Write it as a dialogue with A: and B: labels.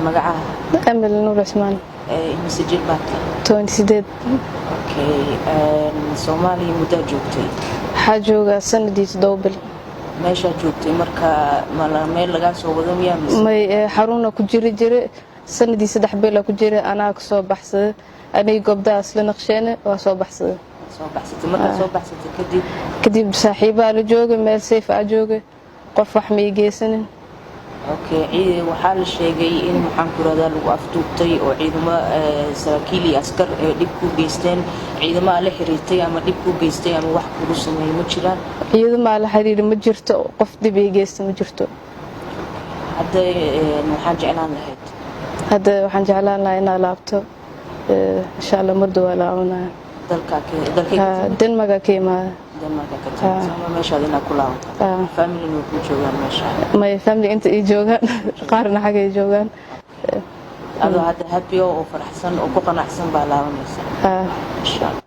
A: magacaha
B: أمل نور عثمان
A: mise jir baad
B: 28
A: okay Soomaaliya muddo joogtay
B: xajooga sanadii 7 bil
A: meesha joogtay marka meel laga soo wado miyaa
B: may xaruna ku jiri sanadii 3 bil ku jira ana ka soo baxsaday anay gobdaas la naqsheen waa soo baxsaday
A: marka soo baxsatay
B: kadib saaxiibaa la joogay meel safe ah joogay qof wax ma igeysanin
A: okay waxaa la sheegay in maxaan ku radaa lagu afduubtay oo ciidamo saraakiil iyo askar dib ku geysteen ciidamo la xiriirtay ama dib ku geystay ama wax ku sameeyay ma jiraan
B: ciidamo la xiriir ma jirto qof dib ay geystay ma jirto
A: hadda waxaan jeclaan lahaa
B: inaan laabto insha Allah mardo waa laabanaa
A: dalka
B: Denmark ka imaada
A: sama meesha adina ku laabato family nu ku joogaan meesha
B: my family inta ay joogaan qaarna xagga ay joogaan
A: adoo hadda happy oo faraxsan oo ku qanacsan baa laabanaysa insha Allah